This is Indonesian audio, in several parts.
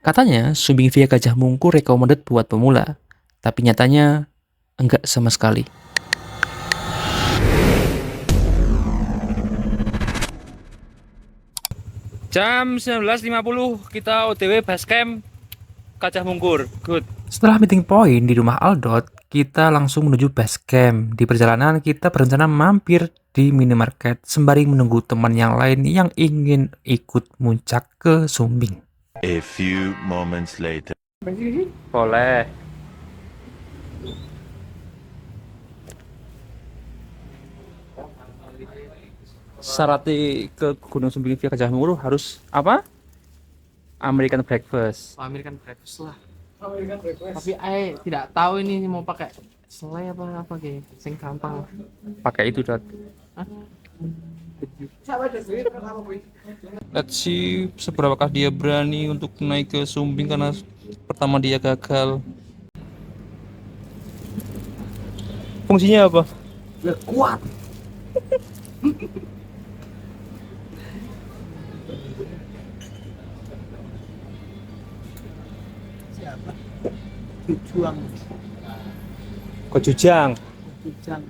Katanya, sumbing via Gajah Mungkur recommended buat pemula, tapi nyatanya enggak sama sekali. Jam 19.50 kita OTW basecamp Gajah Mungkur. Good. Setelah meeting point di rumah Aldot, kita langsung menuju base camp. Di perjalanan kita berencana mampir di minimarket sembari menunggu teman yang lain yang ingin ikut muncak ke Sumbing. A few moments later. Boleh. Syarat ke Gunung Sumbing via Gajah Mungkur harus apa? American breakfast. American breakfast lah. Tapi tidak tahu ini mau pakai selai apa kayak sing gampang. Pakai itu, Dot. Hah? Let's see seberapakah dia berani untuk naik ke Sumbing karena pertama dia gagal. Fungsinya apa? Ya kuat. Siapa? Juang. Kojujang. Jujang.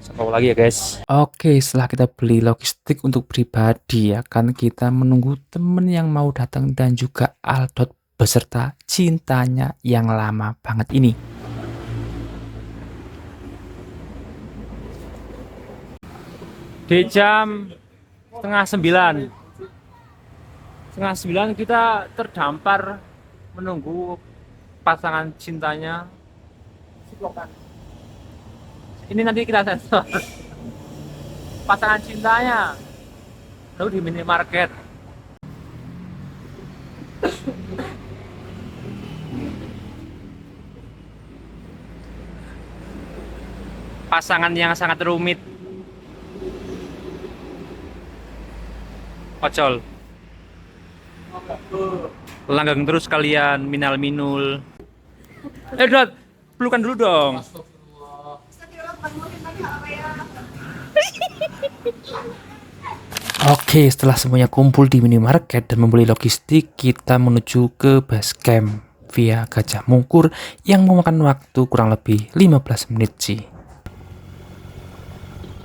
Satu lagi ya, guys. Oke, setelah kita beli logistik untuk pribadi, ya kan kita menunggu temen yang mau datang dan juga Aldot beserta cintanya yang lama banget ini. Di jam setengah sembilan kita terdampar menunggu pasangan cintanya. Ini nanti kita sensor. Pasangan cintanya lalu di minimarket. Pasangan yang sangat rumit. Ocol. Langgang terus kalian minal minul. Dot, pelukan dulu dong. Oke, setelah semuanya kumpul di minimarket dan membeli logistik, kita menuju ke base camp via Gajah Mungkur yang memakan waktu kurang lebih 15 menit sih.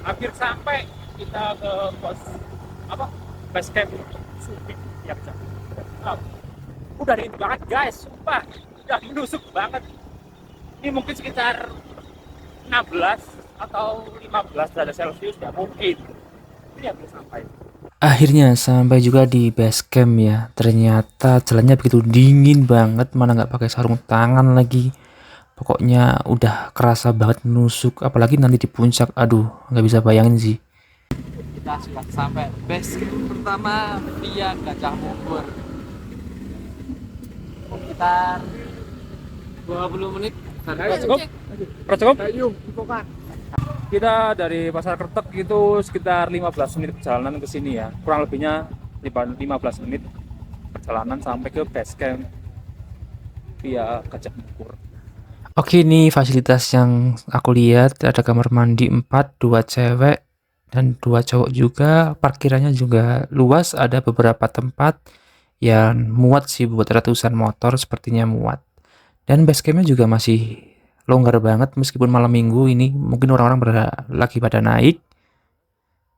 Hampir sampai kita ke pos base camp Sumbing ya. Udah dingin banget guys, sumpah udah menusuk banget. Ini mungkin sekitar 16 atau 15 derajat Celcius, ya mungkin. Ini hampir sampai. Akhirnya sampai juga di base camp ya. Ternyata jalannya begitu dingin banget, mana nggak pakai sarung tangan lagi. Pokoknya udah kerasa banget menusuk, apalagi nanti di puncak. Aduh, nggak bisa bayangin sih. Kita sudah sampai base camp pertama via Gajah Mungkur. Sekitar 20 menit. Cukup? Cukup? Kita dari Pasar Kertek itu sekitar 15 menit perjalanan ke sini ya. Kurang lebihnya 15 menit perjalanan sampai ke base camp via Gajah Mungkur. Oke, ini fasilitas yang aku lihat, ada kamar mandi 4, 2 cewek dan 2 cowok juga. Parkirannya juga luas, ada beberapa tempat yang muat sih buat ratusan motor, sepertinya muat. Dan base campnya juga masih longgar banget meskipun malam minggu ini, mungkin orang-orang lagi pada naik.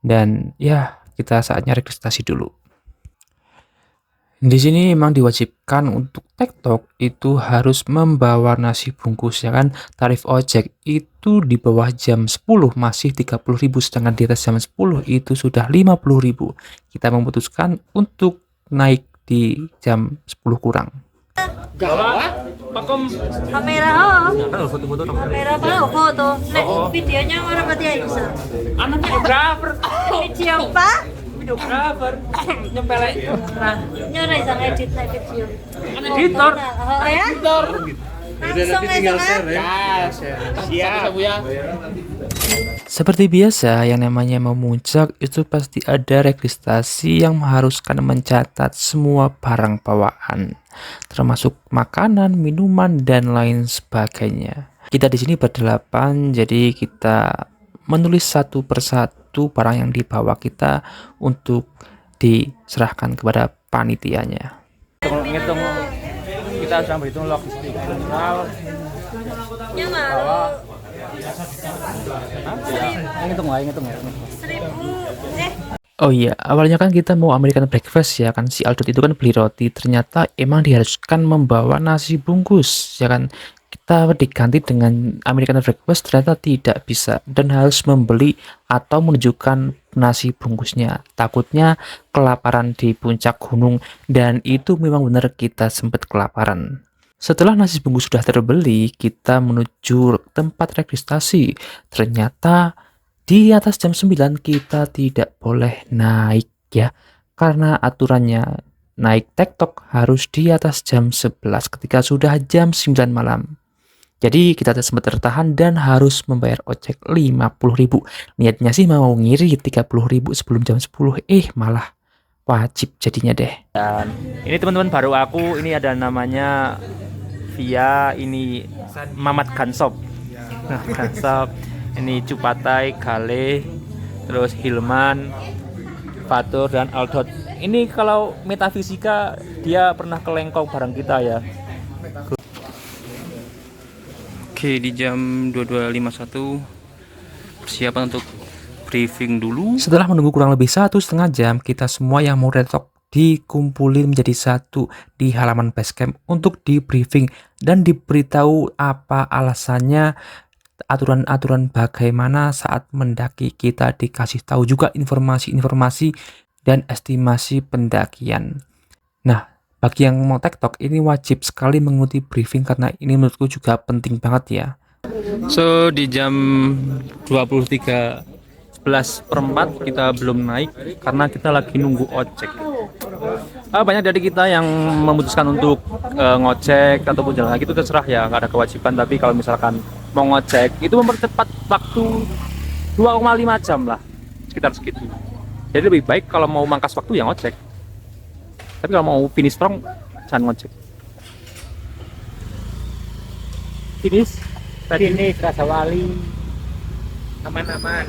Dan ya, kita saatnya registrasi dulu. Di sini memang diwajibkan untuk TikTok itu harus membawa nasi bungkus ya kan. Tarif ojek itu di bawah jam 10 masih 30.000, sedangkan di atas jam 10 itu sudah 50.000. Kita memutuskan untuk naik di jam 10 kurang. Pakom Kamera kamera foto. Nek videonya mana berarti ya bisa. anak videographer, Video apa? videographer nyempelek. Nah, Nyora bisa ngedit nek video. anak editor. Oh ya? Langsung tinggal share ya. Seperti biasa, yang namanya memuncak itu pasti ada registrasi yang mengharuskan mencatat semua barang bawaan, termasuk makanan, minuman, dan lain sebagainya. Kita di sini berdelapan, jadi kita menulis satu persatu barang yang dibawa kita untuk diserahkan kepada panitianya. ngitung, kita sedang berhitung logistik general. Nya malu. Ngitung ya. 1.000. Oh iya, awalnya kan kita mau American breakfast ya kan, si Aldot itu kan beli roti, ternyata emang diharuskan membawa nasi bungkus ya kan. Kita diganti dengan American breakfast ternyata tidak bisa dan harus membeli atau menunjukkan nasi bungkusnya. Takutnya kelaparan di puncak gunung dan itu memang benar kita sempat kelaparan. Setelah nasi bungkus sudah terbeli, kita menuju tempat registrasi. Ternyata di atas jam 9 kita tidak boleh naik ya. Karena aturannya naik tektok harus di atas jam 11 ketika sudah jam 9 malam. Jadi kita sempat tertahan dan harus membayar ojek 50.000. Niatnya sih mau ngirit 30.000 sebelum jam 10. Malah wajib jadinya deh. Dan ini teman-teman baru aku, ini ada namanya Via, ini Mamat Gansop. Gansop. Ini Cupatai, Gale, terus Hilman, Fatur, dan Aldot. Ini kalau metafisika dia pernah ke Lengkong bareng kita ya. Oke, di jam 22.51 persiapan untuk briefing dulu. Setelah menunggu kurang lebih 1,5 jam, kita semua yang mau retok dikumpulin menjadi satu di halaman basecamp untuk di briefing dan diberitahu apa alasannya, aturan-aturan bagaimana saat mendaki. Kita dikasih tahu juga informasi-informasi dan estimasi pendakian. Nah, bagi yang mau tektok ini wajib sekali mengikuti briefing karena ini menurutku juga penting banget ya. So di jam 23.11 kita belum naik karena kita lagi nunggu ojek. Banyak dari kita yang memutuskan untuk ngojek ataupun jalan kaki, itu terserah ya, nggak ada kewajiban. Tapi kalau misalkan mau ngojek itu mempercepat waktu 2,5 jam lah, sekitar segitu. Jadi lebih baik kalau mau mangkas waktu ya ngojek. Tapi kalau mau finish strong jangan ngojek. Finish Rasa Wali aman-aman.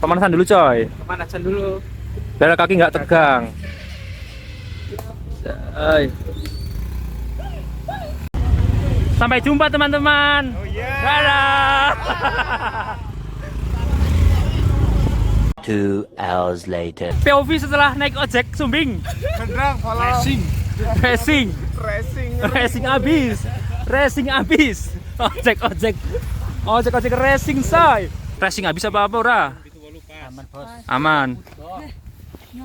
Pemanasan dulu coy. Pemanasan dulu. Biar kaki nggak tegang. Sampai jumpa teman-teman. Dadah. 2 hours later. POV setelah naik ojek Sumbing. Racing abis. Ojek racing say. Racing abis apa ora? Aman bos. Aman.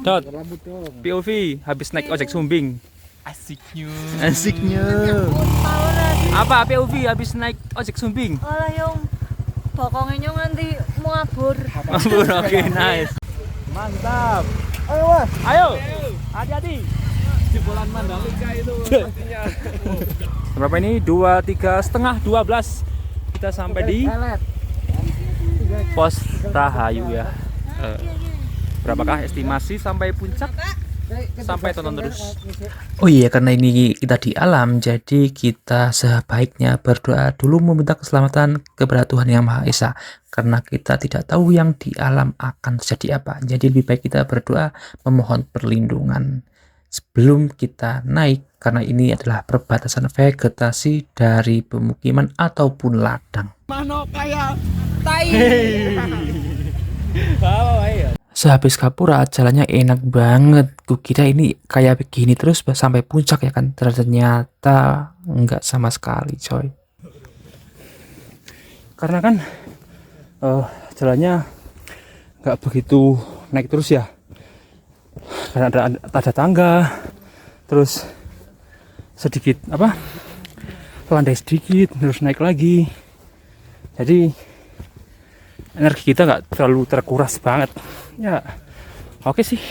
Dot. POV habis naik ojek Sumbing. Asiknya. Apa POV habis naik ojek Sumbing? Olah yung bokongnya nganti mau ngabur. Oke, nice. Mantap. Ayo. Hati-hati. Jebolan Mandalika itu pastinya. Berapa ini? 23:30, 12. Kita sampai di Pos Rahayu ya. Berapakah estimasi sampai puncak? Sampai tonton terus. Oh iya, karena ini kita di alam, jadi kita sebaiknya berdoa dulu meminta keselamatan kepada Tuhan Yang Maha Esa. Karena kita tidak tahu yang di alam akan terjadi apa. Jadi lebih baik kita berdoa memohon perlindungan sebelum kita naik, karena ini adalah perbatasan vegetasi dari pemukiman ataupun ladang. Sehabis Kapura jalannya enak banget. Kukira ini kayak begini terus sampai puncak ya kan. Ternyata enggak sama sekali coy. Karena kan jalannya nggak begitu naik terus ya. Karena ada tangga, terus sedikit landai sedikit, terus naik lagi. Jadi energi kita nggak terlalu terkuras banget. Ya, oke sih.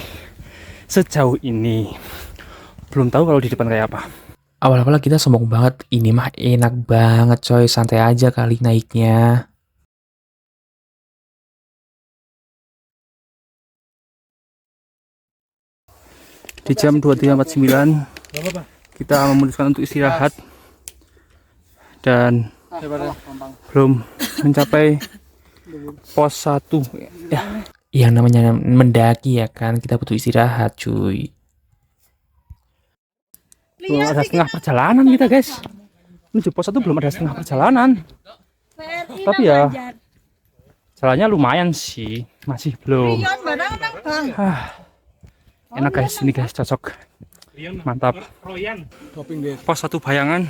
Sejauh ini belum tahu kalau di depan kayak apa. Awal-awal kita sombong banget, ini mah enak banget coy, santai aja kali naiknya. Di jam 23.49 kita memutuskan untuk istirahat dan belum mencapai pos 1 ya. Yang namanya mendaki ya kan, kita butuh istirahat cuy. Belum ada setengah perjalanan kita guys. Menuju pos 1 belum ada setengah perjalanan. Tapi ya jalannya lumayan sih, masih belum. Enak guys, ini guys cocok, mantap. Pos 1 Bayangan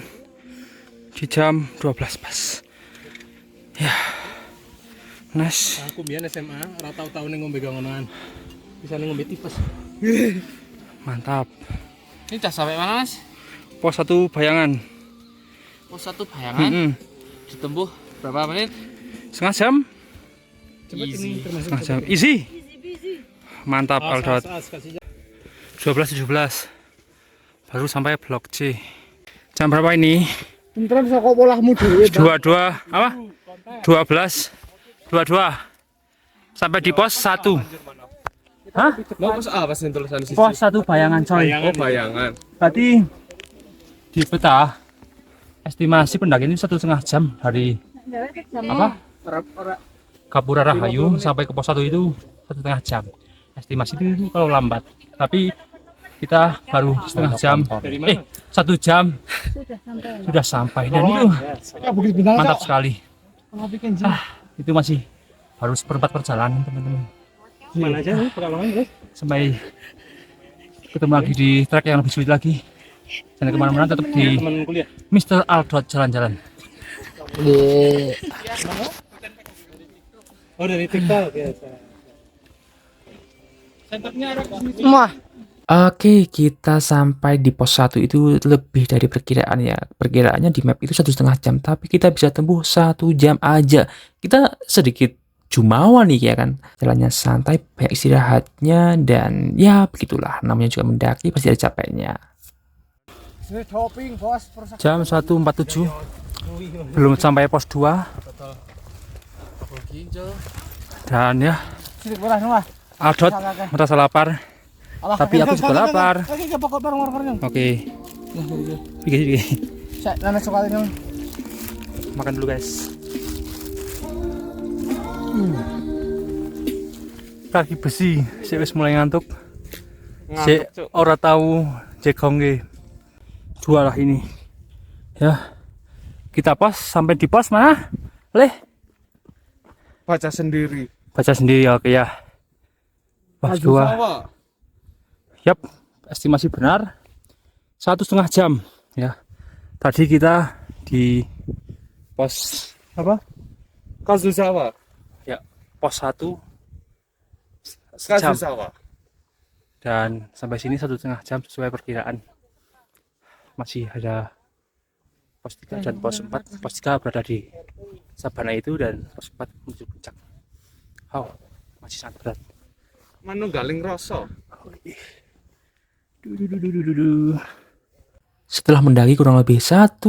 di jam 12 pas. Ya, nice. Aku biyen SMA ora tau ning ngombe ngonoan. Bisa ning ngombe tipes. Mantap. Ini udah sampai mana, Mas? Pos 1 Bayangan. Pos 1 Bayangan. Ditempuh berapa menit? Setengah jam. Easy. Setengah jam. Easy. Mantap Aldot. 12.17. Baru sampai Blok C. Jam berapa ini? Pinteran kok polahmu dhewe. 22 apa? 12 22 sampai di pos 1. Hah? Mau pos apa sih tulisan di sini? Pos 1 Bayangan coy. Oh, Bayangan. Berarti di peta estimasi pendakian ini 1,5 jam dari apa? Gapura Rahayu sampai ke pos 1 itu 1,5 jam. Estimasi itu kalau lambat. Tapi kita baru setengah jam. 1 jam sudah sampai dan itu mantap sekali. Itu masih baru seperempat perjalanan teman-teman. Mana aja nih pekalongan guys? Sampai ketemu lagi di trek yang lebih sulit lagi. Jangan kemana-mana, tetap di Mr. Aldot jalan-jalan. Oh dari TikTok ya. Oke, kita sampai di pos 1 itu lebih dari perkiraan ya. Perkiraannya di map itu 1,5 jam, tapi kita bisa tempuh 1 jam aja. Kita sedikit jumawa nih ya kan. Jalannya santai, banyak istirahatnya, dan ya begitulah. Namanya juga mendaki, pasti ada capeknya. Jam 1.47, belum sampai pos 2. Dan ya, Aldot merasa lapar. Tapi aku juga lapar. Oke. Oke. Makan dulu guys. Kaki besi, saya wis mulai ngantuk. Saya ora tahu jegong ge. Dua lah ini. Ya. Kita pos sampai di pos mana? Leh. Baca sendiri. Baca sendiri oke ya. Pos 2. Yap, estimasi benar 1,5 jam ya. Tadi kita di pos apa? Kazusawa. Ya, pos 1 Kazusawa. dan sampai sini 1,5 jam sesuai perkiraan. Masih ada pos 3 dan pos 4. Pos 3 berada di Sabana itu dan pos 4 menuju puncak. Oh, masih sangat berat. Manunggaling rasa. Setelah mendaki kurang lebih 1,5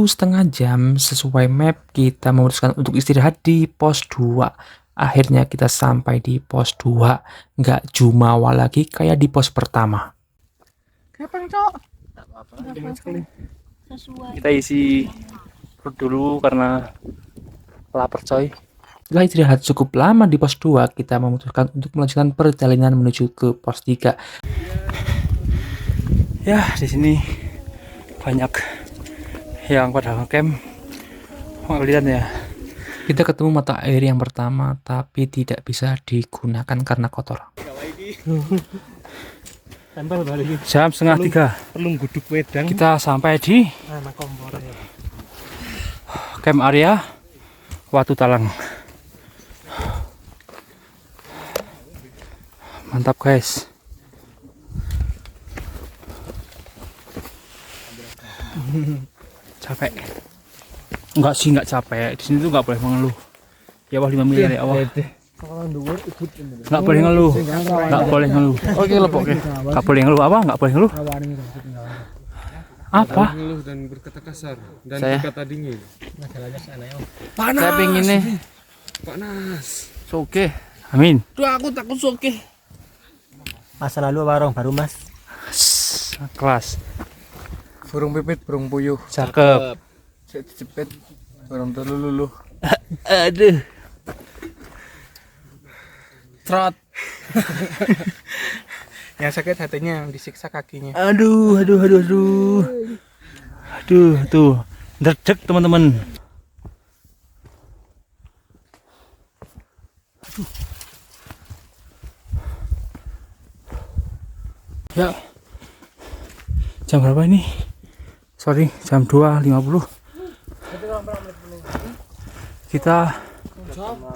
jam sesuai map, kita memutuskan untuk istirahat di pos 2. Akhirnya kita sampai di pos 2. Nggak jumawa lagi kayak di pos pertama. Kapan cok? Kita isi perut dulu karena lapar coy. Setelah istirahat cukup lama di pos 2, kita memutuskan untuk melanjutkan perjalanan menuju ke pos 3. Ya, di sini banyak yang pada ngecamp. Nggak lihat ya. Kita ketemu mata air yang pertama, tapi tidak bisa digunakan karena kotor. Jam 2:30. Perlu guduk wedang. Kita sampai di camp area Watu Talang. Mantap guys. Capek? Enggak sih, enggak capek. Di sini tuh enggak boleh mengeluh. Ya Allah 5 miliar ya Allah. Enggak boleh ngeluh. Enggak boleh ngeluh. Oke, lepok oke. Enggak boleh ngeluh apa? Enggak boleh ngeluh. Apa? Mengeluh dan berkata kasar dan Saya? berkata dingin. Panas. Saya pengen nih. Panas. Soke. Amin. Duh aku takut soke. Masa lalu warung baru mas. Kelas. Burung pipit, burung puyuh. Cakep. Saya dicepet. Burung telulu. Aduh. Trot. Yang sakit hatinya yang disiksa kakinya. Aduh. Aduh, tuh. Derdek teman-teman. Ya. Jam berapa ini? Sorry, jam 2.50. Kita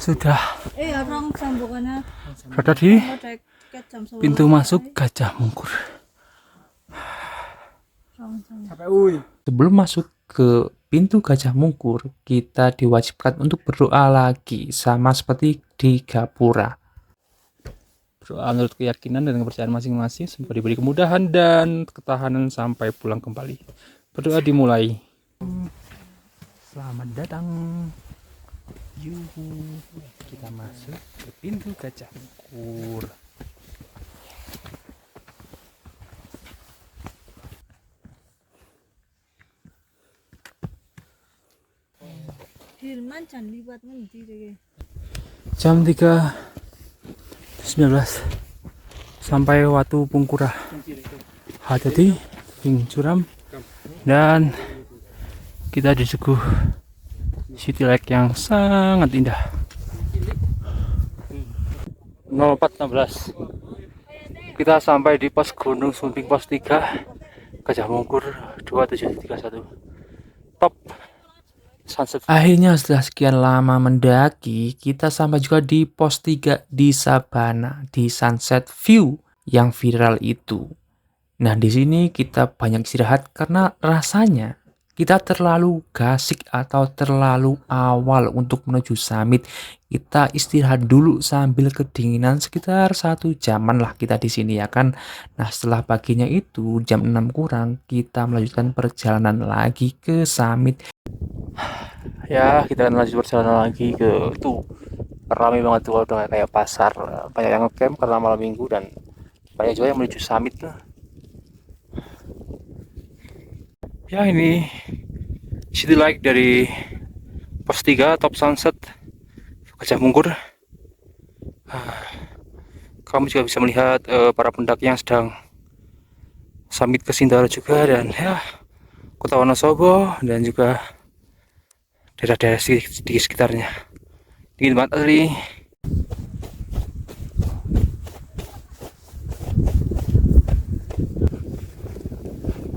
sudah orang sambukannya berada di deket jam 11. pintu masuk Gajah Mungkur. Sebelum masuk ke pintu Gajah Mungkur, kita diwajibkan untuk berdoa lagi, sama seperti di Gapura. Berdoa menurut keyakinan dan kepercayaan masing-masing, semoga diberi kemudahan dan ketahanan sampai pulang kembali. Berdoa dimulai. Selamat datang. Yuhu. Kita masuk ke pintu Gajah Mungkur. Hilman jangan liwat ngendi deh. Jam 3.19 sampai Watu Pungkurah. Hati-hati, ping curam, dan kita disuguh city lake yang sangat indah. 04.16 kita sampai di pos Gunung Sumbing pos 3 Gajah Mungkur 2731. Top sunset. Akhirnya setelah sekian lama mendaki, kita sampai juga di pos 3 di Sabana, di sunset view yang viral itu. Nah, di sini kita banyak istirahat karena rasanya kita terlalu gasik atau terlalu awal untuk menuju summit. Kita istirahat dulu sambil kedinginan sekitar 1 jaman lah kita di sini ya kan. Nah, setelah paginya itu jam 6 kurang kita melanjutkan perjalanan lagi ke summit. Ya, kita akan lanjut perjalanan lagi ke tuh. Ramai banget tuh, udah kayak pasar. Banyak yang ngecamp karena malam minggu dan banyak juga yang menuju summit tuh. Ya, ini city light dari pos 3 top sunset Gajah Mungkur. Kamu juga bisa melihat para pendaki yang sedang summit ke Sindara juga, dan ya Kota Wonosobo dan juga daerah-daerah di sekitarnya. Dingin banget asli.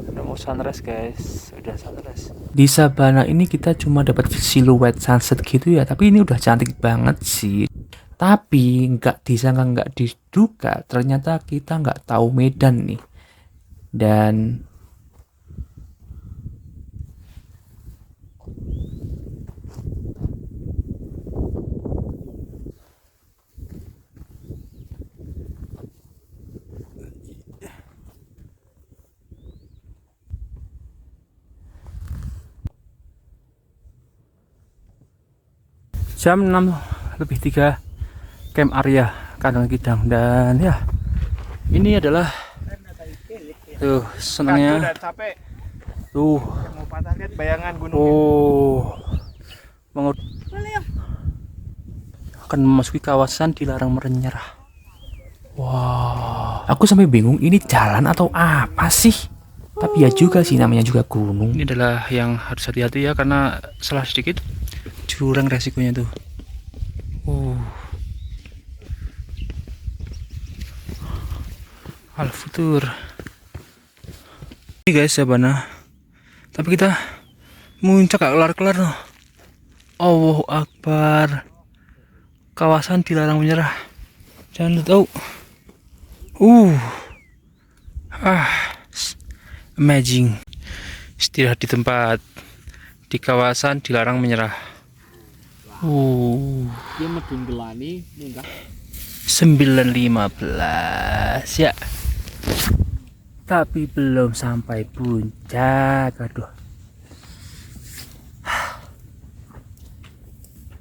Udah mau sunrise guys, udah sunrise. Di Sabana ini kita cuma dapat siluet sunset gitu ya, tapi ini udah cantik banget sih. Tapi nggak disangka nggak diduga, ternyata kita nggak tahu medan nih. Dan jam 6.03 camp area Kandang Kidang, dan ya ini adalah tuh senangnya tuh bayangan gunung. Akan memasuki kawasan dilarang menyerah. wow, aku sampai bingung ini jalan atau apa sih? Tapi ya juga sih, namanya juga gunung. Ini adalah yang harus hati-hati ya, karena salah sedikit jurang resikonya tuh. Al-Futur. Ini guys Sabana. Tapi kita muncak gak kelar-kelar loh. Allahu Akbar. Kawasan dilarang menyerah. Jangan tahu. Amazing. Istirahat di tempat, di kawasan dilarang menyerah. Dia medun gelani munggah 9.15 ya. Tapi belum sampai puncak. Aduh.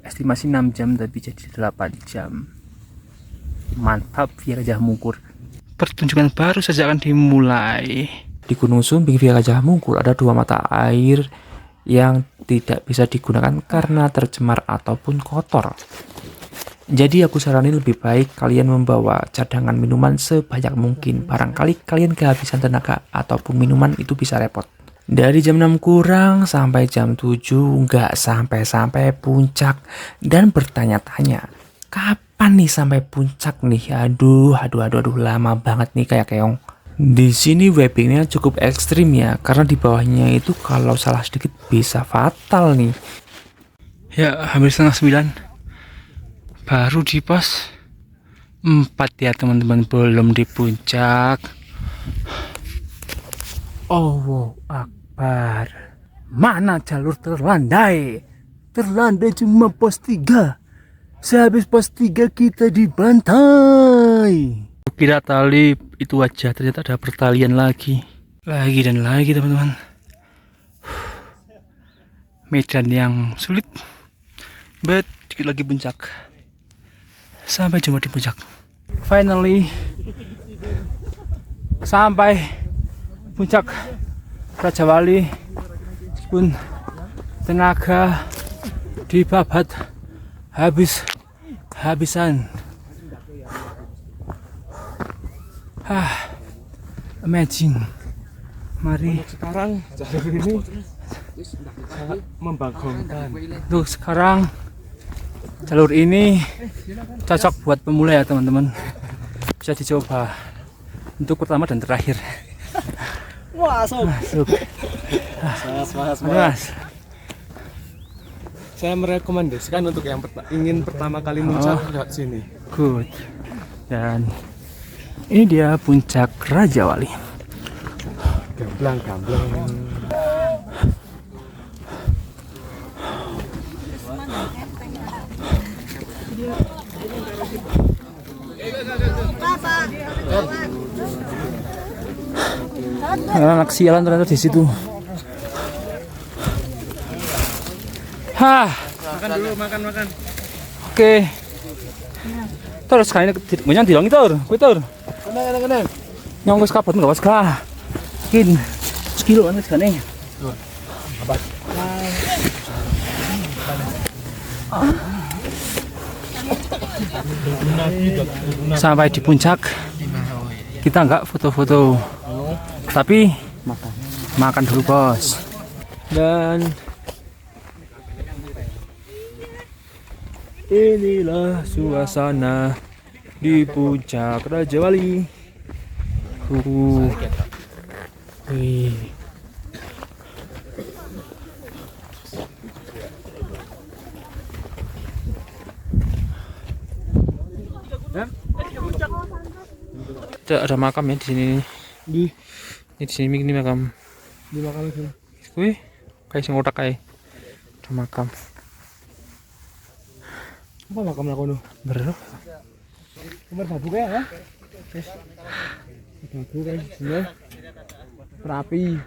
Estimasi 6 jam tapi jadi 8 jam. Mantap via Gajah Mungkur. Pertunjukan baru saja akan dimulai. Di Gunung Sumbing via Gajah Mungkur ada 2 mata air yang tidak bisa digunakan karena tercemar ataupun kotor. Jadi aku saranin lebih baik kalian membawa cadangan minuman sebanyak mungkin. Barangkali kalian kehabisan tenaga ataupun minuman, itu bisa repot. Dari jam 6 kurang sampai jam 7 nggak sampai-sampai puncak dan bertanya-tanya, kapan nih sampai puncak nih? Aduh, lama banget nih kayak keong. Di sini webbingnya cukup ekstrim ya, karena di bawahnya itu kalau salah sedikit bisa fatal nih. Ya, hampir setengah 9. Baru di pos 4 ya teman-teman, belum di puncak. Allahu Akbar. Mana jalur terlandai? Terlandai cuma pos 3. Sehabis pos 3 kita dibantai. Kira tali itu aja, ternyata ada pertalian lagi dan lagi teman-teman. Medan yang sulit, but dikit lagi puncak. Sampai jumpa di puncak. Finally sampai puncak Raja Wali. Meskipun tenaga dibabat habisan. Amazing. Mari Sekarang jalur ini sangat membagongkan. untuk sekarang jalur ini cocok buat pemula ya teman-teman, bisa dicoba untuk pertama dan terakhir. Masuk. Mas. Saya merekomendasikan untuk yang ingin pertama kali muncul lewat sini. Good. Dan ini dia puncak Raja Wali. Gamblang. Anak sialan ternyata di situ. Makan dulu, makan. Oke. Terus kali ini menyang dilongi tur. Kuwi tur. Kenang. Nyong wis kabut enggak was ka. Kin sekilo ana segane. Sampai di puncak kita nggak foto-foto, tapi makan dulu bos. Dan inilah suasana di puncak Raja Wali. Wih. Ada makam ya di sini. Di sini ini makam. Di makam itu. Wih, kayak sing otak kayak. Ada makam. Apa makam lakono? Bener. Nomor babu kayak ya? Yes. Babu kayak sini. Terapi.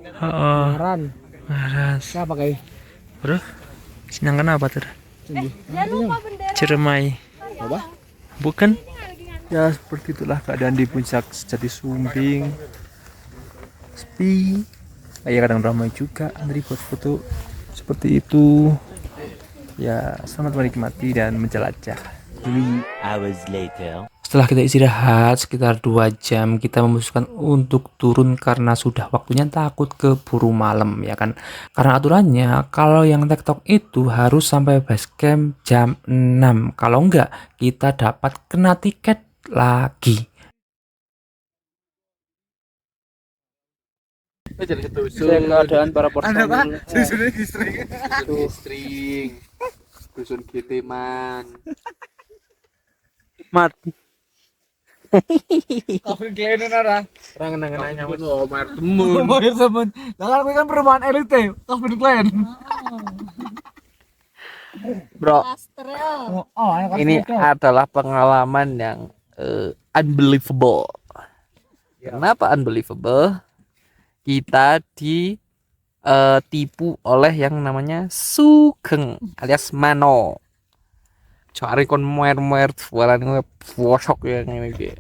Heeh. Maran. Siapa kayak? Bro. Senang apa tuh? Jangan lupa bendera. Ciremai. Apa? Bukan? Ya seperti itulah keadaan di puncak Sejati Sumbing. Sepi. Ya kadang ramai juga dari buat foto seperti itu. Ya selamat menikmati dan menjelajah. 3 hours later. Setelah kita istirahat sekitar 2 jam, kita memutuskan untuk turun karena sudah waktunya takut keburu malam ya kan. Karena aturannya kalau yang TikTok itu harus sampai base camp jam 6. Kalau enggak kita dapat kena tiket lagi. Keadaan para personil. String. Dusun GT man. Mati. Kafir Glenn ora. Ora ngenang-ngenang nyamut Omar Temun. Omar Temun. Lah kan perumahan elit e, Kafir Glenn. Bro, Oh, ini adalah pengalaman yang unbelievable. Kenapa unbelievable? Kita ditipu oleh yang namanya Sugeng alias Mano. Cari kon muer suaranya bosok yang ini dia.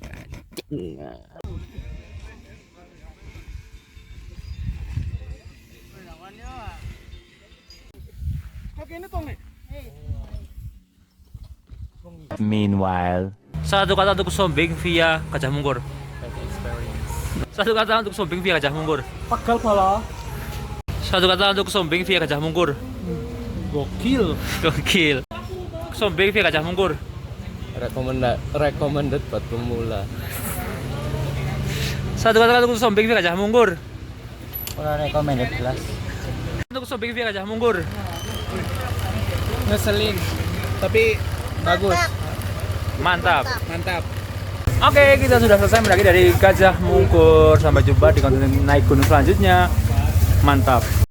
Meanwhile. Satu kata untuk Sumbing via Gajah Mungkur. Satu kata untuk sombing via Gajah Mungkur. Pegal pala. Satu kata untuk sombing via Gajah Mungkur. Gokil. Gokil. Sombing via Gajah Mungkur. Recommended buat pemula. Satu kata untuk sombing via Gajah Mungkur. Ora recommended kelas. Untuk sombing via Gajah Mungkur. Ngeselin, tapi bagus, Mantap. mantap. Oke, kita sudah selesai mendaki dari Gajah Mungkur. Sampai jumpa di konten naik gunung selanjutnya. Mantap.